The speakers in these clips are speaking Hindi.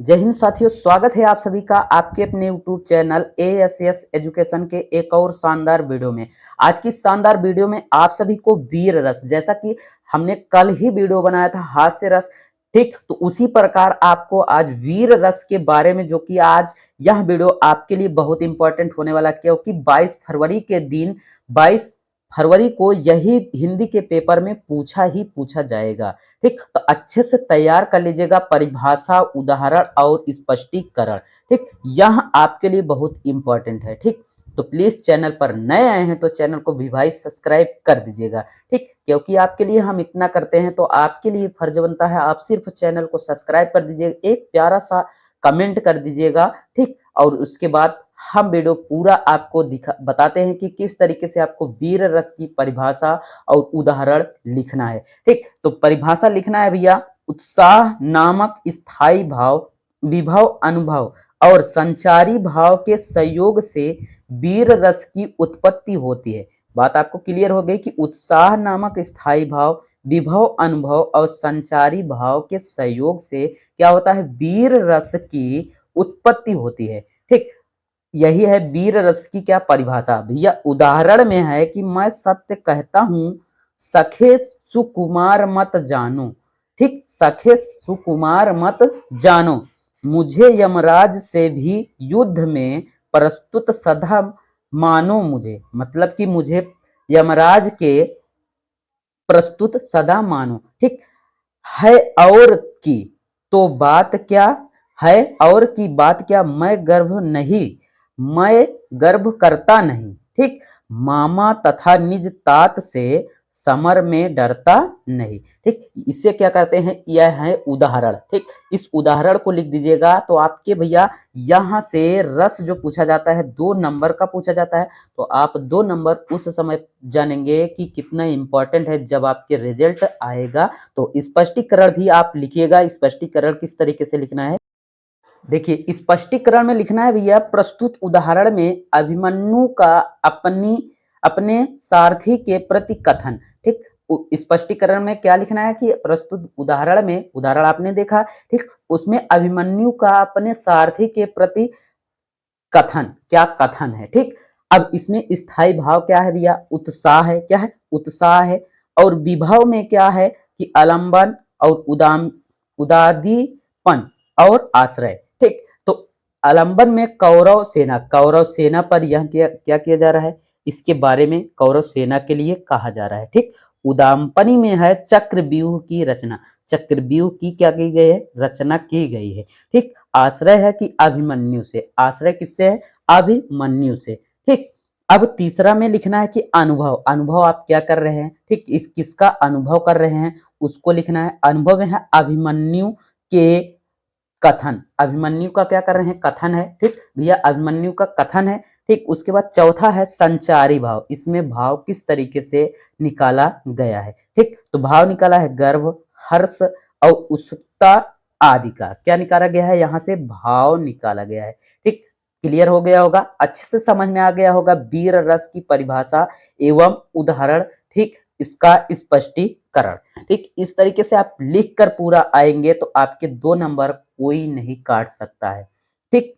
जय हिंद साथियों, स्वागत है आप सभी का आपके अपने यूट्यूब चैनल एएसएस एजुकेशन के एक और शानदार वीडियो में। आज की शानदार वीडियो में आप सभी को वीर रस, जैसा कि हमने कल ही वीडियो बनाया था हास्य रस, ठीक, तो उसी प्रकार आपको आज वीर रस के बारे में, जो कि आज यह वीडियो आपके लिए बहुत इंपॉर्टेंट होने वाला, क्योंकि 22 फरवरी के दिन 22 फरवरी को यही हिंदी के पेपर में पूछा ही पूछा जाएगा। ठीक, तो अच्छे से तैयार कर लीजिएगा परिभाषा, उदाहरण और स्पष्टीकरण। ठीक, यह आपके लिए बहुत इंपॉर्टेंट है। ठीक, तो प्लीज चैनल पर नए आए हैं तो चैनल को भी भाई सब्सक्राइब कर दीजिएगा। ठीक, क्योंकि आपके लिए हम इतना करते हैं तो आपके लिए फर्ज बनता है आप सिर्फ चैनल को सब्सक्राइब कर दीजिएगा, एक प्यारा सा कमेंट कर दीजिएगा। ठीक, और उसके बाद हम वीडियो पूरा आपको बताते हैं कि किस तरीके से आपको वीर रस की परिभाषा और उदाहरण लिखना है। ठीक, तो परिभाषा लिखना है भैया, उत्साह नामक स्थायी भाव, विभव, अनुभव और संचारी भाव के संयोग से वीर रस की उत्पत्ति होती है। बात आपको क्लियर हो गई कि उत्साह नामक स्थायी भाव, विभव, अनुभव और संचारी भाव के संयोग से क्या होता है, वीर रस की उत्पत्ति होती है। ठीक, यही है वीर रस की क्या परिभाषा भैया। उदाहरण में है कि मैं सत्य कहता हूं, सखे सुकुमार मत जानो। ठीक, सखे सुकुमार मत जानो, मुझे यमराज से भी युद्ध में प्रस्तुत सदा मानो। मुझे मतलब कि मुझे यमराज के प्रस्तुत सदा मानो। ठीक है, और की तो बात क्या है, और की बात क्या, मैं गर्भ नहीं, मैं गर्भ करता नहीं। ठीक, मामा तथा निज तात से समर में डरता नहीं। ठीक, इसे क्या कहते हैं, यह है उदाहरण। ठीक, इस उदाहरण को लिख दीजिएगा तो आपके भैया यहां से रस जो पूछा जाता है 2 नंबर का पूछा जाता है, तो आप 2 नंबर उस समय जानेंगे कि कितना इंपॉर्टेंट है जब आपके रिजल्ट आएगा। तो स्पष्टीकरण भी आप लिखिएगा। स्पष्टीकरण किस तरीके से लिखना है, देखिए स्पष्टीकरण में लिखना है भैया, प्रस्तुत उदाहरण में अभिमन्यु का अपने सारथी के प्रति कथन। ठीक, स्पष्टीकरण में क्या लिखना है कि प्रस्तुत उदाहरण में, उदाहरण आपने देखा, ठीक, उसमें अभिमन्यु का अपने सारथी के प्रति कथन, क्या कथन है। ठीक, अब इसमें स्थायी भाव क्या है भैया, उत्साह है। क्या है, उत्साह है। और विभव में क्या है कि आलंबन और उदादीपन और आश्रय। ठीक, तो आलंबन में कौरव सेना पर यह क्या किया जा रहा है, इसके बारे में कौरव सेना के लिए कहा जा रहा है। ठीक, उदाम्पनी में है चक्रव्यूह की रचना, चक्रव्यूह की क्या की गई है, रचना की गई है। ठीक, आश्रय है कि अभिमन्यु से, आश्रय किससे है, अभिमन्यु से। ठीक, अब तीसरा में लिखना है कि अनुभव, अनुभव आप क्या कर रहे हैं, ठीक, इस किसका अनुभव कर रहे हैं उसको लिखना है। अनुभव में है अभिमन्यु के कथन, अभिमन्यु का क्या कर रहे हैं, कथन है। ठीक भैया, अभिमन्यु का कथन है। ठीक, उसके बाद चौथा है संचारी भाव, इसमें भाव किस तरीके से निकाला गया है। ठीक, तो भाव निकाला है गर्व, हर्ष और उत्सुकता आदि का, क्या निकाला गया है, यहां से भाव निकाला गया है। ठीक, क्लियर हो गया होगा, अच्छे से समझ में आ गया होगा वीर रस की परिभाषा एवं उदाहरण। ठीक, इसका स्पष्टीकरण। ठीक, इस तरीके से आप लिख कर पूरा आएंगे तो आपके 2 नंबर कोई नहीं काट सकता है। ठीक,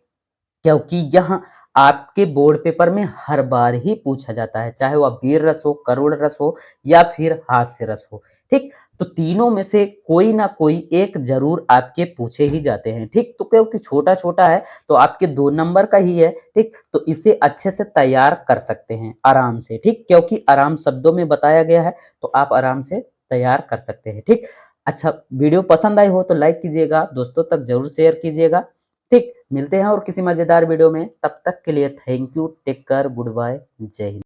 क्योंकि यह आपके बोर्ड पेपर में हर बार ही पूछा जाता है, चाहे वह वीर रस हो, करुण रस हो या फिर हास्य रस हो। ठीक, तो तीनों में से कोई ना कोई एक जरूर आपके पूछे ही जाते हैं। ठीक, तो क्योंकि छोटा छोटा है तो आपके 2 नंबर का ही है। ठीक, तो इसे अच्छे से तैयार कर सकते हैं आराम से। ठीक, क्योंकि आराम शब्दों में बताया गया है तो आप आराम से तैयार कर सकते हैं। ठीक, अच्छा, वीडियो पसंद आई हो तो लाइक कीजिएगा, दोस्तों तक जरूर शेयर कीजिएगा। ठीक, मिलते हैं और किसी मजेदार वीडियो में, तब तक के लिए thank you, take care, good bye, जय हिंद।